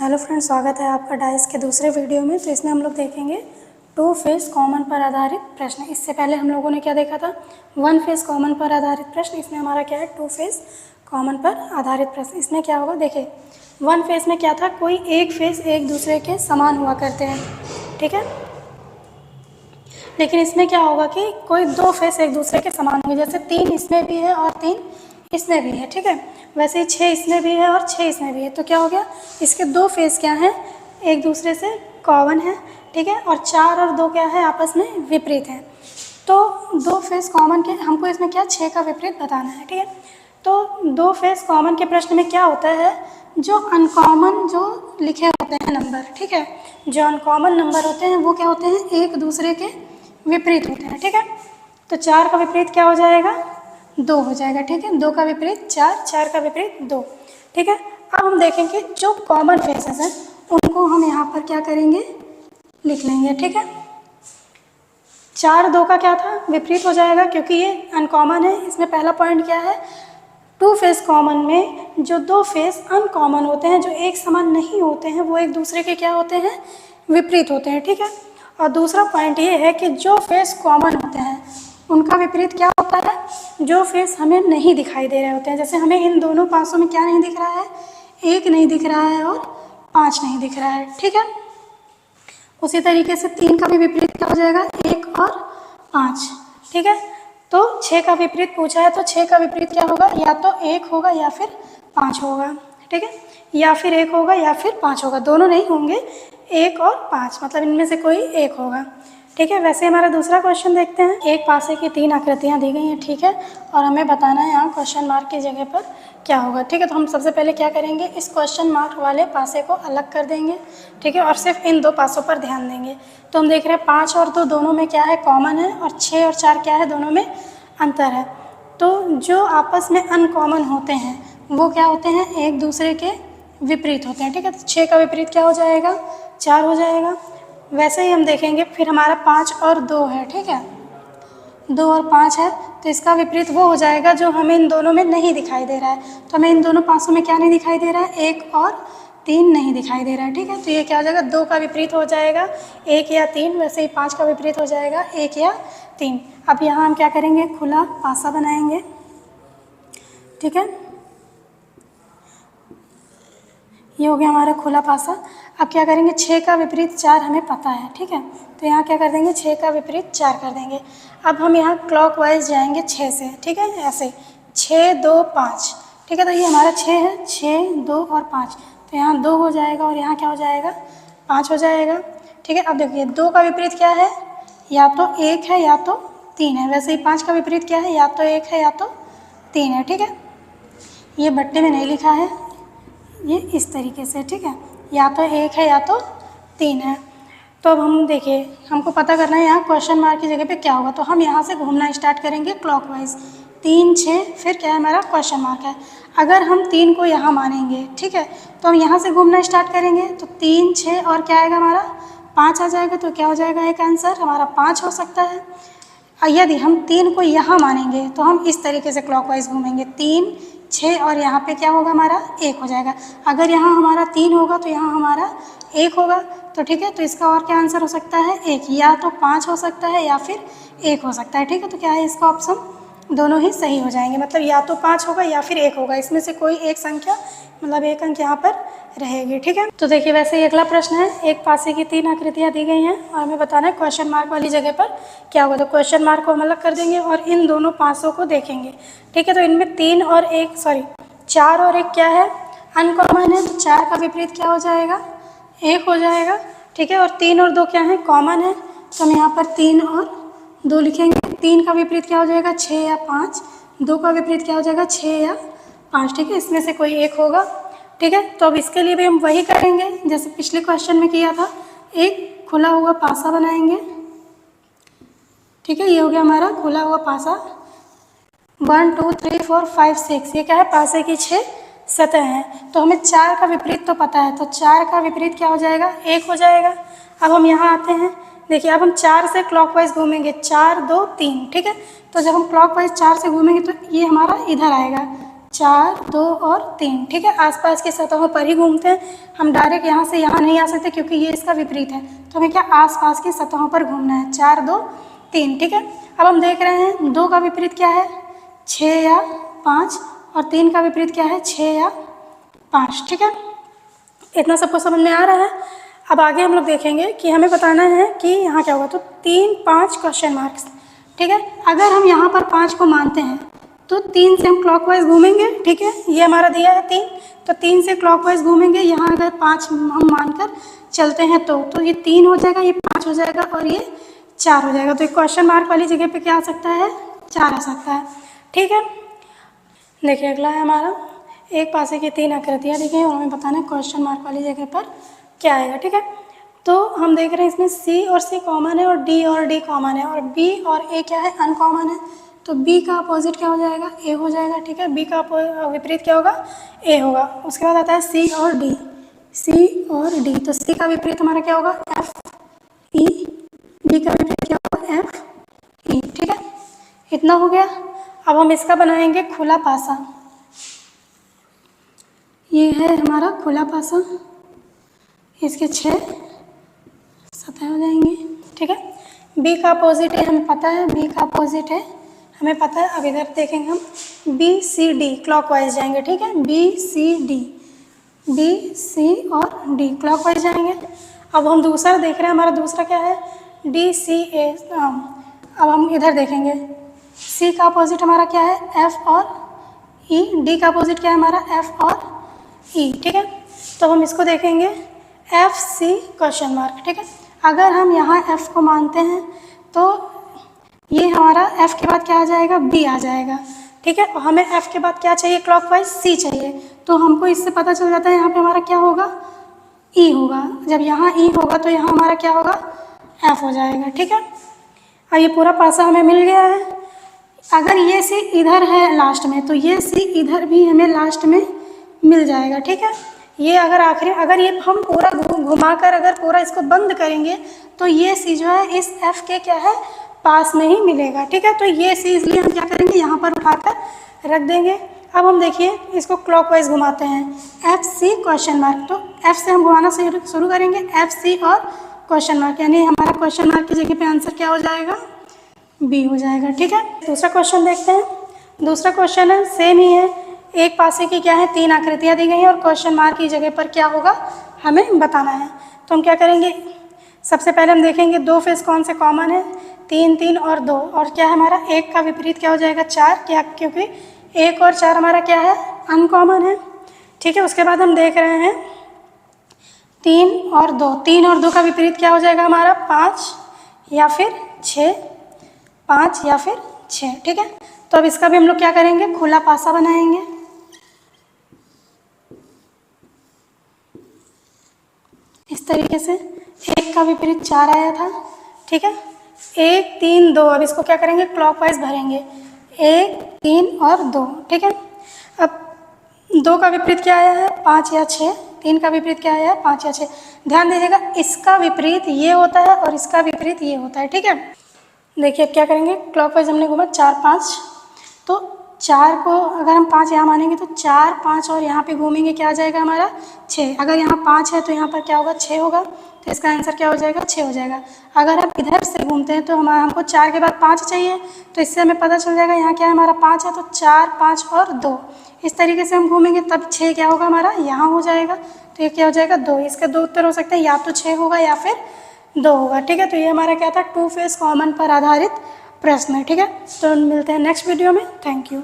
Hello friends, स्वागत है आपका डाइस के दूसरे वीडियो में। तो इसमें हम लोग देखेंगे टू फेस कॉमन पर आधारित प्रश्न। इससे पहले हम लोगों ने क्या देखा था, वन फेस कॉमन पर आधारित प्रश्न। इसमें हमारा क्या है, टू फेस कॉमन पर आधारित प्रश्न। इसमें क्या होगा, देखिए वन फेस में क्या था, कोई एक फेस एक दूसरे के समान हुआ करते हैं, ठीक है। लेकिन इसमें क्या होगा कि कोई दो फेस एक दूसरे के समान होंगे, जैसे 3 इसमें भी है और 3 इसमें भी है, ठीक है। वैसे ही 6 इसमें भी है और 6 इसमें भी है। तो क्या हो गया, इसके दो फेस क्या हैं, एक दूसरे से कॉमन है, ठीक है। और 4 और 2 क्या है, आपस में विपरीत है। तो दो फेस कॉमन के हमको इसमें क्या 6 का विपरीत बताना है, ठीक है। तो दो फेस कॉमन के प्रश्न में क्या होता है, जो अनकॉमन जो लिखे होते हैं नंबर, ठीक है, जो अनकॉमन नंबर होते हैं वो क्या होते हैं, एक दूसरे के विपरीत होते हैं, ठीक है। तो 4 का विपरीत क्या हो जाएगा, 2 हो जाएगा, ठीक है। 2 का विपरीत 4, 4 का विपरीत 2, ठीक है। अब हम देखेंगे जो कॉमन फेसेस हैं उनको हम यहाँ पर क्या करेंगे, लिख लेंगे, ठीक है। 4 2 का क्या था, विपरीत हो जाएगा, क्योंकि ये अनकॉमन है। इसमें पहला पॉइंट क्या है, टू फेस कॉमन में जो दो फेस अनकॉमन होते हैं, जो एक समान नहीं होते हैं, वो एक दूसरे के क्या होते हैं, विपरीत होते हैं, ठीक है। और दूसरा पॉइंट ये है कि जो फेस कॉमन होते हैं उनका विपरीत क्या होता है, जो फेस हमें नहीं दिखाई दे रहे होते हैं। जैसे हमें इन दोनों पासों में क्या नहीं दिख रहा है, 1 नहीं दिख रहा है और 5 नहीं दिख रहा है, ठीक है। उसी तरीके से 3 का भी विपरीत क्या हो जाएगा, 1 और 5, ठीक है। तो 6 का विपरीत पूछा है, तो 6 का विपरीत क्या होगा, या तो 1 होगा या फिर 5 होगा, ठीक है। या फिर 1 होगा या फिर 5 होगा, दोनों नहीं होंगे, 1 और 5, मतलब इनमें से कोई एक होगा, ठीक है। वैसे हमारा दूसरा क्वेश्चन देखते हैं। एक पासे की 3 आकृतियाँ दी गई हैं, ठीक है, और हमें बताना है यहाँ क्वेश्चन मार्क की जगह पर क्या होगा, ठीक है। तो हम सबसे पहले क्या करेंगे, इस क्वेश्चन मार्क वाले पासे को अलग कर देंगे, ठीक है, और सिर्फ इन दो पासों पर ध्यान देंगे। तो हम देख रहे हैं 5 और 2 दोनों में क्या है, कॉमन है, और 6 और 4 क्या है, दोनों में अंतर है। तो जो आपस में अनकॉमन होते हैं वो क्या होते हैं, एक दूसरे के विपरीत होते हैं, ठीक है। तो 6 का विपरीत क्या हो जाएगा, 4 हो जाएगा। वैसे ही हम देखेंगे फिर हमारा 5 और 2 है, ठीक है, 2 और 5 है, तो इसका विपरीत वो हो जाएगा जो हमें इन दोनों में नहीं दिखाई दे रहा है। तो हमें इन दोनों पासों में क्या नहीं दिखाई दे रहा है, 1 और 3 नहीं दिखाई दे रहा है, ठीक है। तो ये क्या हो जाएगा, 2 का विपरीत हो जाएगा 1 या 3। वैसे ही 5 का विपरीत हो जाएगा 1 या 3। अब यहाँ हम क्या करेंगे, खुला पासा बनाएंगे, ठीक है। ये हो गया हमारा खुला पासा। अब क्या करेंगे, 6 का विपरीत 4 हमें पता है, ठीक है। तो यहाँ क्या कर देंगे, 6 का विपरीत 4 कर देंगे। अब हम यहाँ क्लॉकवाइज जाएंगे 6 से, ठीक है, ऐसे 6 2 5, ठीक है। तो ये हमारा 6 है, 6 2 और 5, तो यहाँ 2 हो जाएगा और यहाँ क्या हो जाएगा, 5 हो जाएगा, ठीक है। अब देखिए 2 का विपरीत क्या है, या तो 1 है या तो 3 है। वैसे ही 5 का विपरीत क्या है, या तो 1 है या तो 3 है, ठीक है। ये बट्टे में नहीं लिखा है, ये इस तरीके से, ठीक है, या तो 1 है या तो 3 है। तो अब हम देखिए, हमको पता करना है यहाँ क्वेश्चन मार्क की जगह पे क्या होगा। तो हम यहाँ से घूमना स्टार्ट करेंगे क्लॉकवाइज, 3 6, फिर क्या है हमारा क्वेश्चन मार्क है। अगर हम 3 को यहाँ मानेंगे, ठीक है, तो हम यहाँ से घूमना स्टार्ट करेंगे, तो 3 6 और क्या आएगा हमारा 5 आ जाएगा। तो क्या हो जाएगा, एक आंसर हमारा 5 हो सकता है। यदि हम 3 को यहाँ मानेंगे तो हम इस तरीके से क्लॉकवाइज घूमेंगे, 3 6 और यहाँ पे क्या होगा हमारा 1 हो जाएगा। अगर यहाँ हमारा 3 होगा तो यहाँ हमारा 1 होगा, तो ठीक है। तो इसका और क्या आंसर हो सकता है, 1, या तो 5 हो सकता है या फिर 1 हो सकता है, ठीक है। तो क्या है, इसका ऑप्शन दोनों ही सही हो जाएंगे, मतलब या तो 5 होगा या फिर 1 होगा, इसमें से कोई एक संख्या, मतलब एक अंक यहाँ पर रहेगी, ठीक है। तो देखिए वैसे ही अगला प्रश्न है, एक पासे की 3 आकृतियाँ दी गई हैं और हमें बताना है क्वेश्चन मार्क वाली जगह पर क्या होगा। तो क्वेश्चन मार्क को हम अलग कर देंगे और इन दोनों पासों को देखेंगे, ठीक है। तो इनमें 3 और 1 4 और 1 क्या है, अनकॉमन है, तो 4 का विपरीत क्या हो जाएगा, 1 हो जाएगा, ठीक है। और 3 और 2 क्या है, कॉमन है, तो हम यहाँ पर 3 और 2 लिखेंगे। 3 का विपरीत क्या हो जाएगा, 6 या 5, 2 का विपरीत क्या हो जाएगा, 6 या 5, ठीक है। इसमें से कोई एक होगा, ठीक है। तो अब इसके लिए भी हम वही करेंगे जैसे पिछले क्वेश्चन में किया था, एक खुला हुआ पासा बनाएंगे, ठीक है। ये हो गया हमारा खुला हुआ पासा। 1 2 3 4 5 6, ये क्या है, पासे की 6 सतह हैं। तो हमें 4 का विपरीत तो पता है, तो 4 का विपरीत क्या हो जाएगा, 1 हो जाएगा। अब हम यहाँ आते हैं, देखिए अब हम 4 से क्लॉकवाइज घूमेंगे, 4 2 3, ठीक है। तो जब हम क्लॉकवाइज 4 से घूमेंगे तो ये हमारा इधर आएगा, 4, 2 और 3, ठीक है। आसपास की सतहों पर ही घूमते हैं, हम डायरेक्ट यहाँ से यहाँ नहीं आ सकते क्योंकि ये इसका विपरीत है, तो हमें क्या आसपास की सतहों पर घूमना है। 4, 2, 3, ठीक है। अब हम देख रहे हैं 2 का विपरीत क्या है, 6 या 5, और 3 का विपरीत क्या है, 6 या 5, ठीक है। इतना सबको समझ में आ रहा है। अब आगे हम लोग देखेंगे कि हमें बताना है कि यहाँ क्या होगा, तो 3, 5 क्वेश्चन मार्क्स, ठीक है। अगर हम यहाँ पर 5 को मानते हैं तो 3 से हम क्लॉकवाइज घूमेंगे, ठीक है। ये हमारा दिया है 3, तो 3 से क्लॉकवाइज घूमेंगे। यहाँ अगर 5 हम मानकर चलते हैं तो ये 3 हो जाएगा, ये 5 हो जाएगा और ये 4 हो जाएगा। तो एक क्वेश्चन मार्क वाली जगह पे क्या आ सकता है, 4 आ सकता है, ठीक है। देखिए अगला है हमारा, एक पासे की 3 आकृतियाँ दी गई और हमें बताना है क्वेश्चन मार्क वाली जगह पर क्या आएगा, ठीक है। तो हम देख रहे हैं इसमें C और C कॉमन है और D और D कॉमन है और B और A क्या है, अनकॉमन है। तो B का अपोजिट क्या हो जाएगा, A हो जाएगा, ठीक है। B का विपरीत क्या होगा, A होगा। उसके बाद आता है C और D, C और D, तो C का विपरीत हमारा क्या होगा, F E, D का विपरीत क्या होगा, F E, ठीक है। इतना हो गया। अब हम इसका बनाएंगे खुला पासा। ये है हमारा खुला पासा, इसके 6 सतह हो जाएंगी, ठीक है। B का अपोजिट है, हमें पता है B का अपोजिट है, हमें पता है। अब इधर देखेंगे हम B C D क्लॉकवाइज जाएंगे, ठीक है। B C D, B C और D क्लॉकवाइज जाएंगे। अब हम दूसरा देख रहे हैं, हमारा दूसरा क्या है, D C A। अब हम इधर देखेंगे C का अपोजिट हमारा क्या है, F और E, D का अपोजिट क्या है हमारा, F और E, ठीक है। तो हम इसको देखेंगे F C क्वेश्चन मार्क, ठीक है। अगर हम यहाँ F को मानते हैं तो ये हमारा F के बाद क्या आ जाएगा, B आ जाएगा, ठीक है। और हमें F के बाद क्या चाहिए, क्लॉकवाइज C चाहिए। तो हमको इससे पता चल जाता है यहाँ पे हमारा क्या होगा, E होगा। जब यहाँ E होगा तो यहाँ हमारा क्या होगा, F हो जाएगा, ठीक है। अब ये पूरा पासा हमें मिल गया है। अगर ये C इधर है लास्ट में तो ये C इधर भी हमें लास्ट में मिल जाएगा, ठीक है। ये अगर आखिरी, अगर ये हम पूरा घुमा कर अगर पूरा इसको बंद करेंगे तो ये C जो है इस F के क्या है, पास में ही मिलेगा, ठीक है। तो ये C इसलिए हम क्या करेंगे, यहाँ पर उठाकर रख देंगे। अब हम देखिए इसको क्लॉकवाइज घुमाते हैं, F C क्वेश्चन मार्क। तो F से हम घुमाना शुरू करेंगे, F C और क्वेश्चन मार्क, यानी हमारा क्वेश्चन मार्क की जगह पे आंसर क्या हो जाएगा, B हो जाएगा, ठीक है। दूसरा क्वेश्चन देखते हैं। दूसरा क्वेश्चन है, सेम ही है, एक पासे की क्या है, 3 आकृतियाँ दी गई हैं और क्वेश्चन मार्क की जगह पर क्या होगा हमें बताना है। तो हम क्या करेंगे, सबसे पहले हम देखेंगे 2 फेस कौन से कॉमन है, 3, 3 और 2, और क्या है हमारा 1 का विपरीत क्या हो जाएगा, 4, क्या, क्योंकि 1 और 4 हमारा क्या है, अनकॉमन है, ठीक है। उसके बाद हम देख रहे हैं 3 और 2, 3 और 2 का विपरीत क्या हो जाएगा हमारा, 5 या फिर 6, 5 या फिर 6, ठीक है। तो अब इसका भी हम लोग क्या करेंगे, खुला पासा बनाएंगे। इस तरीके से 1 का विपरीत 4 आया था, ठीक है। 1, 3, 2, अब इसको क्या करेंगे, क्लॉकवाइज भरेंगे, 1, 3 और 2, ठीक है। अब 2 का विपरीत क्या आया है, 5 या 6, 3 का विपरीत क्या आया है, 5 या 6। ध्यान दीजिएगा इसका विपरीत ये होता है और इसका विपरीत ये होता है, ठीक है। देखिए अब क्या करेंगे, क्लॉकवाइज हमने घूमा 4, 5, तो 4 को अगर हम 5 यहाँ मानेंगे तो 4, 5 और यहाँ पे घूमेंगे क्या आ जाएगा हमारा, 6। अगर यहाँ 5 है तो यहाँ पर क्या होगा, 6 होगा, तो इसका आंसर क्या हो जाएगा, 6 हो जाएगा। अगर हम इधर से घूमते हैं तो हमको 4 के बाद 5 चाहिए, तो इससे हमें पता चल जाएगा यहाँ क्या है हमारा, 5 है, तो 4, 5 और 2, इस तरीके से हम घूमेंगे, तब 6 क्या होगा हमारा, यहाँ हो जाएगा। तो ये क्या हो जाएगा, 2। इसके 2 उत्तर हो सकते हैं, या तो 6 होगा या फिर 2 होगा, ठीक है। तो ये हमारा क्या था, 2 फेस कॉमन पर आधारित प्रश्न है, ठीक है। तो मिलते हैं नेक्स्ट वीडियो में, थैंक यू।